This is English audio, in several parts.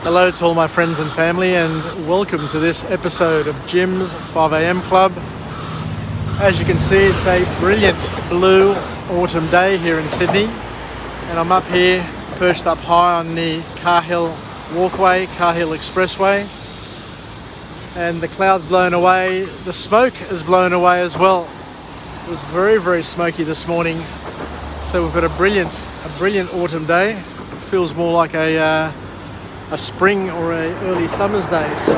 Hello to all my friends and family, and welcome to this episode of Jim's 5am Club. As you can see, it's a brilliant blue autumn day here in Sydney, and I'm up here perched up high on the Cahill Walkway, Cahill Expressway, and the clouds blown away, the smoke is blown away as well. It was very, very smoky this morning, so we've got a brilliant autumn day. It feels more like a spring or a early summer's day. So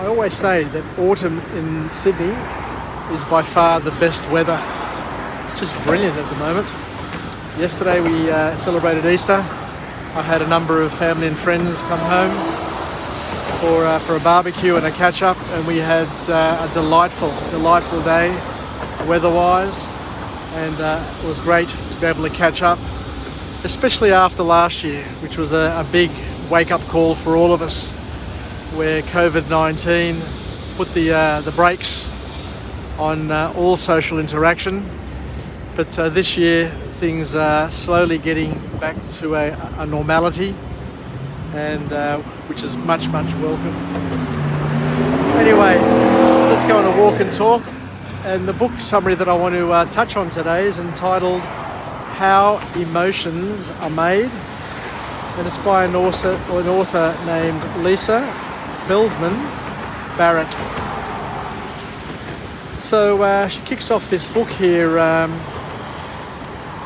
I always say that autumn in Sydney is by far the best weather. Just brilliant at the moment. Yesterday we celebrated Easter. I had a number of family and friends come home for a barbecue and a catch up, and we had a delightful day weather-wise, and it was great to be able to catch up, especially after last year, which was a big wake-up call for all of us, where COVID-19 put the brakes on all social interaction. But this year things are slowly getting back to a normality, and which is much welcome. Anyway, let's go on a walk and talk. And the book summary that I want to touch on today is entitled How Emotions Are Made, and it's by an author named Lisa Feldman Barrett. So she kicks off this book here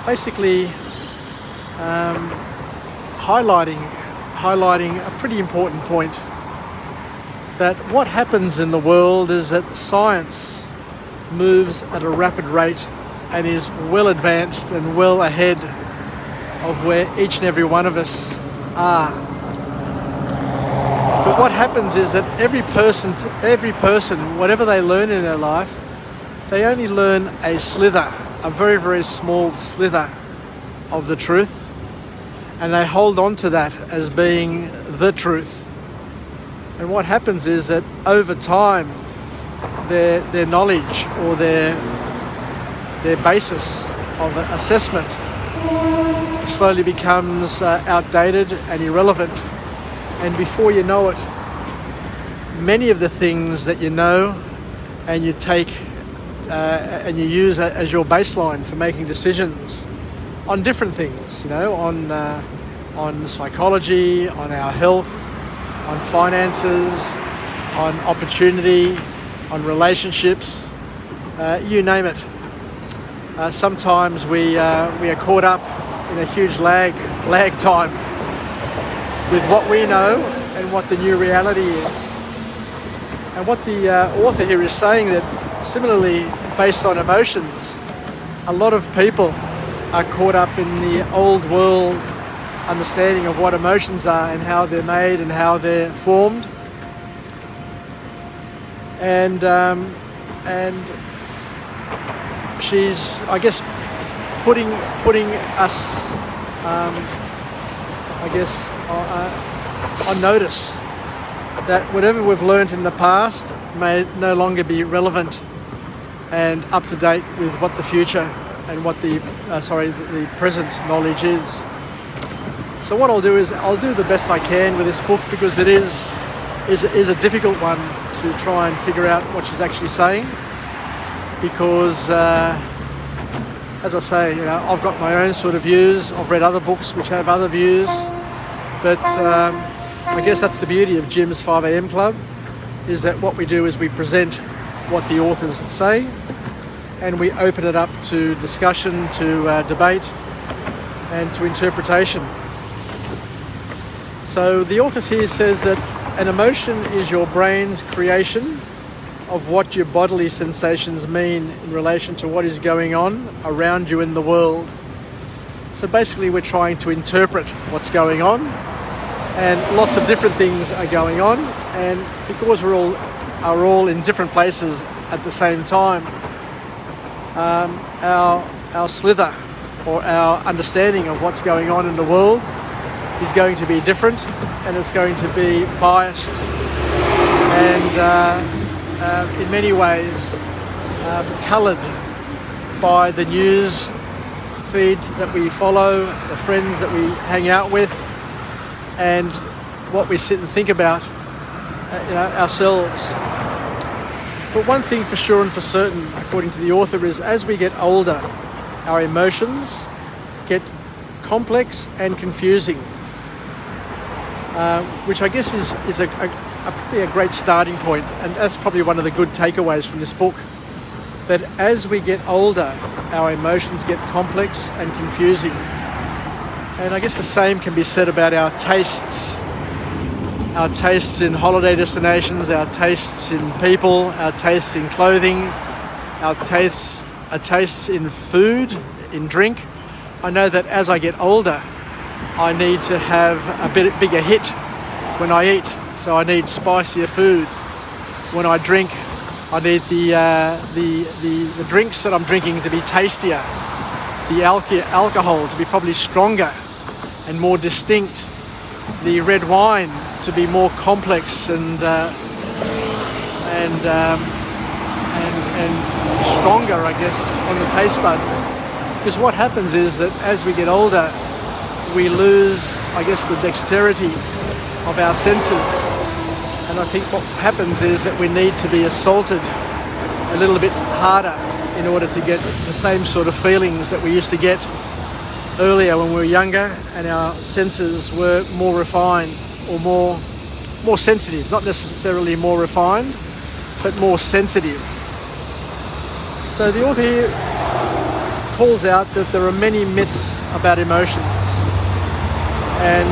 basically highlighting a pretty important point, that what happens in the world is that science moves at a rapid rate and is well advanced and well ahead of where each and every one of us are. But what happens is that every person, whatever they learn in their life, they only learn a slither, a very, very small slither of the truth, and they hold on to that as being the truth. And what happens is that over time, their knowledge or their basis of assessment slowly becomes outdated and irrelevant. And before you know it, many of the things that you know and you take and you use as your baseline for making decisions on different things, on psychology, on our health, on finances, on opportunity, on relationships, you name it. Sometimes we are caught up in a huge lag time with what we know and what the new reality is. And what the author here is saying, that similarly, based on emotions, a lot of people are caught up in the old world understanding of what emotions are and how they're made and how they're formed. And she's, I guess, putting us, on notice that whatever we've learned in the past may no longer be relevant and up to date with what the future and what the present knowledge is. So what I'll do is I'll do the best I can with this book, because it is a difficult one to try and figure out what she's actually saying, because as I say, I've got my own sort of views. I've read other books which have other views, but I guess that's the beauty of Jim's 5am Club, is that what we do is we present what the authors say, and we open it up to discussion, to debate, and to interpretation. So the author here says that an emotion is your brain's creation of what your bodily sensations mean in relation to what is going on around you in the world. So basically we're trying to interpret what's going on, and lots of different things are going on, and because we're all in different places at the same time, our slither or our understanding of what's going on in the world is going to be different, and it's going to be biased and in many ways coloured by the news feeds that we follow, the friends that we hang out with, and what we sit and think about ourselves. But one thing for sure and for certain, according to the author, is as we get older, our emotions get complex and confusing, which I guess is probably a great starting point, and that's probably one of the good takeaways from this book, that as we get older, our emotions get complex and confusing. And I guess the same can be said about our tastes in holiday destinations, our tastes in people, our tastes in clothing, our tastes in food, in drink. I know that as I get older, I need to have a bit bigger hit when I eat. So I need spicier food. When I drink, I need the drinks that I'm drinking to be tastier, the alcohol to be probably stronger and more distinct, the red wine to be more complex and stronger, I guess, on the taste bud. Because what happens is that as we get older, we lose, I guess, the dexterity of our senses. And I think what happens is that we need to be assaulted a little bit harder in order to get the same sort of feelings that we used to get earlier when we were younger and our senses were more refined or more sensitive. Not necessarily more refined, but more sensitive. So the author here calls out that there are many myths about emotions, and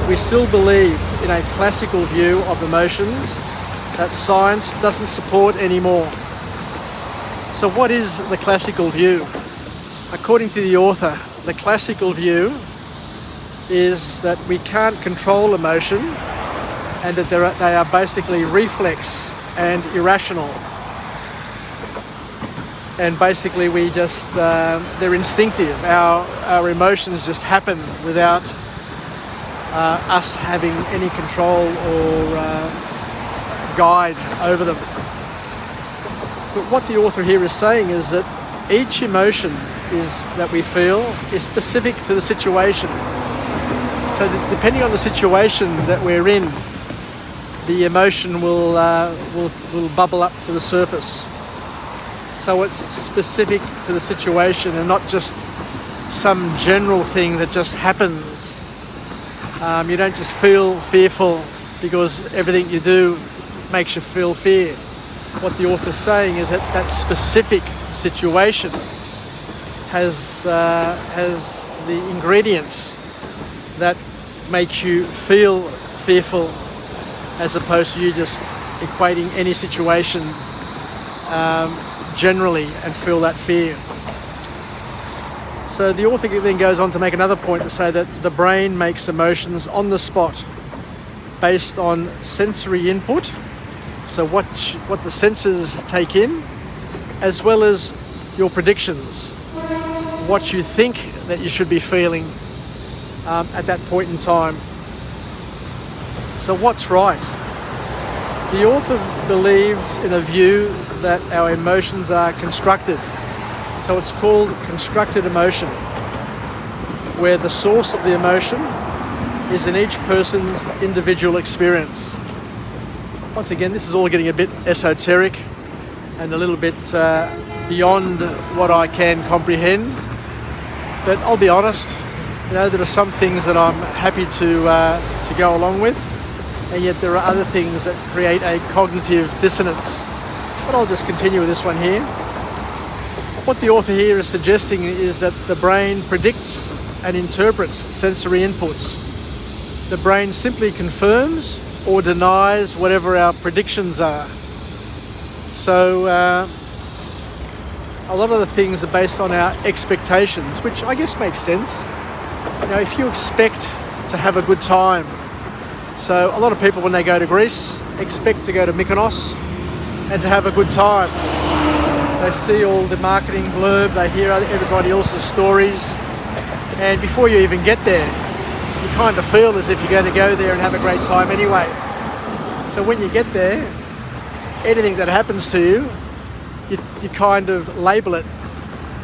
we still believe in a classical view of emotions that science doesn't support anymore. So what is the classical view? According to the author, the classical view is that we can't control emotion and that they are basically reflex and irrational. And basically we just, they're instinctive. Our emotions just happen without us having any control or guide over them. But what the author here is saying is that each emotion that we feel is specific to the situation. So that depending on the situation that we're in, the emotion will bubble up to the surface. So it's specific to the situation and not just some general thing that just happens. You don't just feel fearful because everything you do makes you feel fear. What the author's saying is that that specific situation has the ingredients that make you feel fearful, as opposed to you just equating any situation generally and feel that fear. So the author then goes on to make another point to say that the brain makes emotions on the spot based on sensory input, so what the senses take in, as well as your predictions, what you think that you should be feeling at that point in time. So what's right? The author believes in a view that our emotions are constructed. So it's called constructed emotion, where the source of the emotion is in each person's individual experience. Once again, this is all getting a bit esoteric and a little bit beyond what I can comprehend. But I'll be honest, there are some things that I'm happy to go along with, and yet there are other things that create a cognitive dissonance. But I'll just continue with this one here. What the author here is suggesting is that the brain predicts and interprets sensory inputs. The brain simply confirms or denies whatever our predictions are. So a lot of the things are based on our expectations, which I guess makes sense. If you expect to have a good time, so a lot of people when they go to Greece expect to go to Mykonos and to have a good time. They see all the marketing blurb, they hear everybody else's stories, and before you even get there, you kind of feel as if you're going to go there and have a great time anyway. So when you get there, anything that happens to you, you kind of label it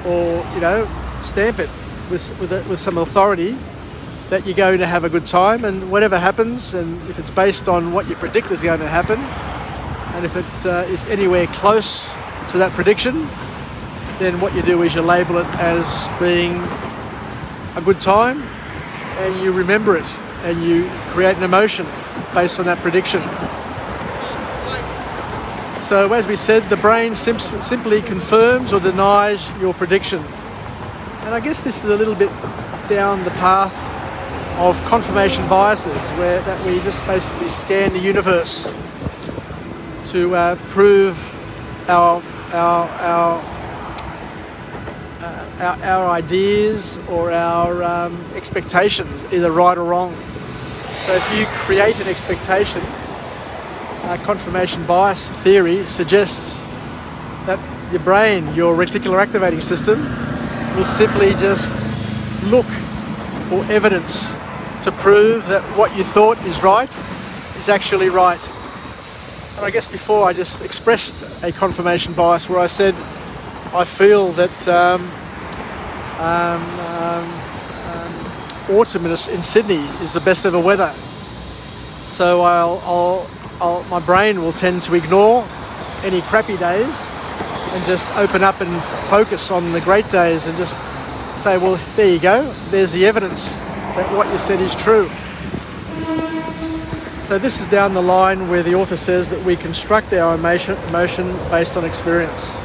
or, stamp it with some authority that you're going to have a good time, and whatever happens, and if it's based on what you predict is going to happen, and if it is anywhere close to that prediction, then what you do is you label it as being a good time, and you remember it, and you create an emotion based on that prediction. So as we said, the brain simply confirms or denies your prediction. And I guess this is a little bit down the path of confirmation biases, where that we just basically scan the universe to prove our ideas or our expectations, either right or wrong. So if you create an expectation, confirmation bias theory suggests that your brain, your reticular activating system, will simply just look for evidence to prove that what you thought is right is actually right. And I guess before I just expressed a confirmation bias where I said I feel that autumn in Sydney is the best ever weather. So my brain will tend to ignore any crappy days and just open up and focus on the great days and just say, well, there you go, there's the evidence that what you said is true. So this is down the line where the author says that we construct our emotion based on experience.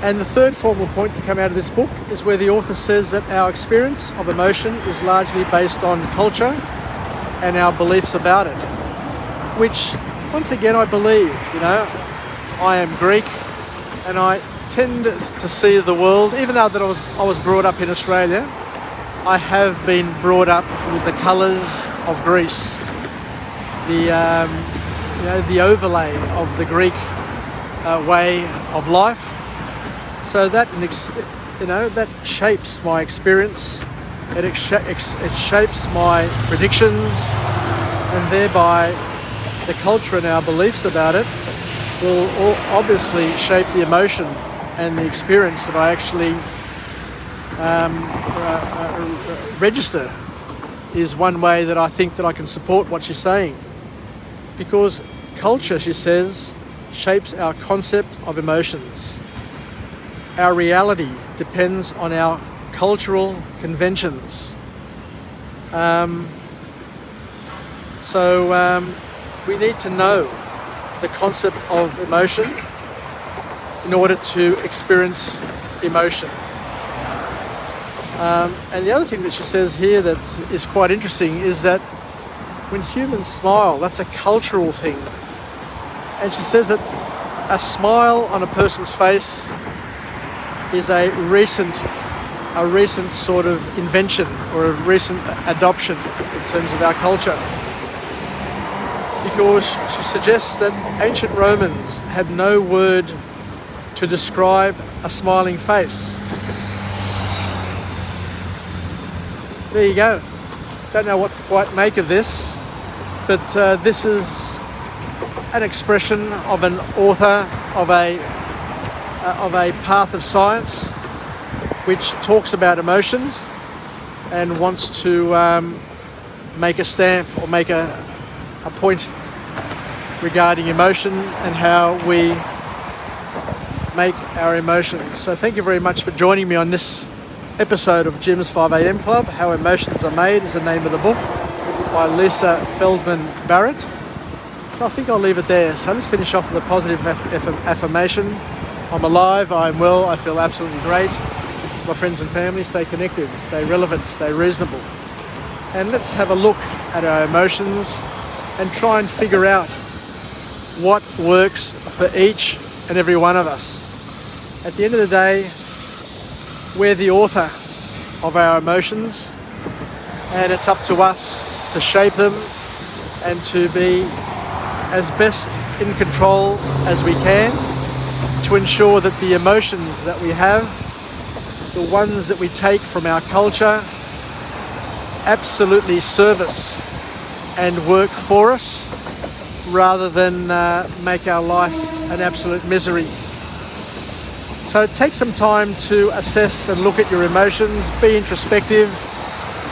And the third formal point to come out of this book is where the author says that our experience of emotion is largely based on culture and our beliefs about it, which once again I believe. I am Greek, and I tend to see the world, even though that I was brought up in Australia, I have been brought up with the colours of Greece, the overlay of the Greek way of life. So that that shapes my experience. It shapes my predictions, and thereby the culture and our beliefs about it will obviously shape the emotion and the experience that I actually register. Is one way that I think that I can support what she's saying, because culture, she says, shapes our concept of emotions. Our reality depends on our cultural conventions. So we need to know the concept of emotion in order to experience emotion. And the other thing that she says here that is quite interesting is that when humans smile, that's a cultural thing. And she says that a smile on a person's face is a recent sort of invention or a recent adoption in terms of our culture. Because she suggests that ancient Romans had no word to describe a smiling face. There you go. Don't know what to quite make of this, but this is an expression of an author of a path of science which talks about emotions and wants to make a stamp or make a point regarding emotion and how we make our emotions. So thank you very much for joining me on this episode of Jim's 5am Club. How Emotions Are Made is the name of the book by Lisa Feldman Barrett. So I think I'll leave it there. So let's finish off with a positive affirmation. I'm alive, I'm well, I feel absolutely great. To my friends and family, stay connected, stay relevant, stay reasonable. And let's have a look at our emotions and try and figure out what works for each and every one of us. At the end of the day, we're the author of our emotions, and it's up to us to shape them and to be as best in control as we can to ensure that the emotions that we have, the ones that we take from our culture, absolutely serve us and work for us rather than make our life an absolute misery. So take some time to assess and look at your emotions, be introspective,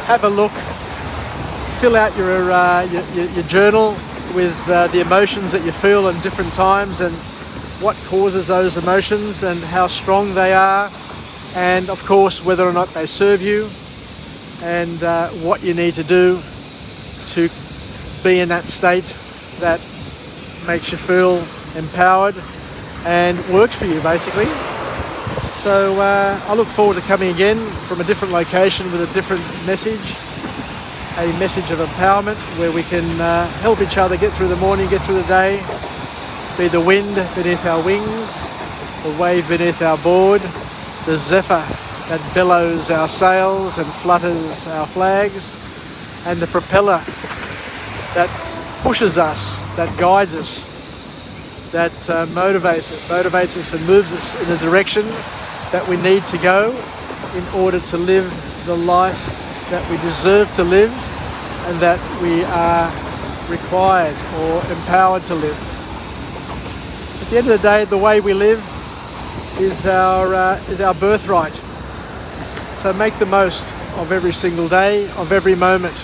have a look, fill out your journal with the emotions that you feel in different times and what causes those emotions and how strong they are, and of course whether or not they serve you, and what you need to do to be in that state that makes you feel empowered and works for you, basically. So I look forward to coming again from a different location with a different message, a message of empowerment where we can help each other get through the morning, get through the day, be the wind beneath our wings, the wave beneath our board, the zephyr that bellows our sails and flutters our flags, and the propeller that pushes us, that guides us, that motivates us and moves us in the direction that we need to go in order to live the life that we deserve to live and that we are required or empowered to live. At the end of the day, the way we live is our birthright. So make the most of every single day, of every moment,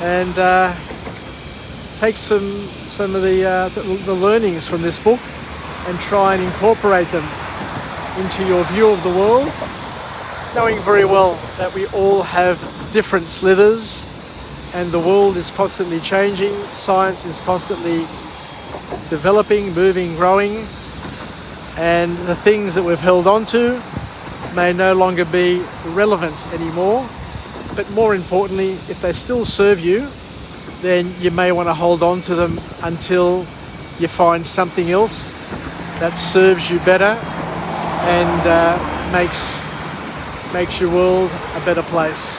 and take some of the learnings from this book and try and incorporate them into your view of the world, knowing very well that we all have different slithers and the world is constantly changing, science is constantly developing, moving, growing, and the things that we've held on to may no longer be relevant anymore. But more importantly, if they still serve you, then you may want to hold on to them until you find something else that serves you better and makes your world a better place.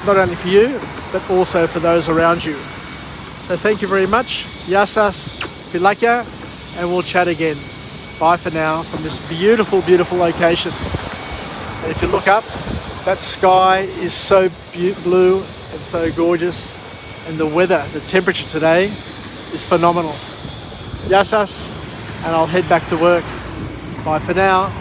Not only for you, but also for those around you. So thank you very much. Yasas, Filakya, and we'll chat again. Bye for now from this beautiful, beautiful location. And if you look up, that sky is so blue and so gorgeous, and the weather, the temperature today is phenomenal. Yasas, and I'll head back to work. Bye for now.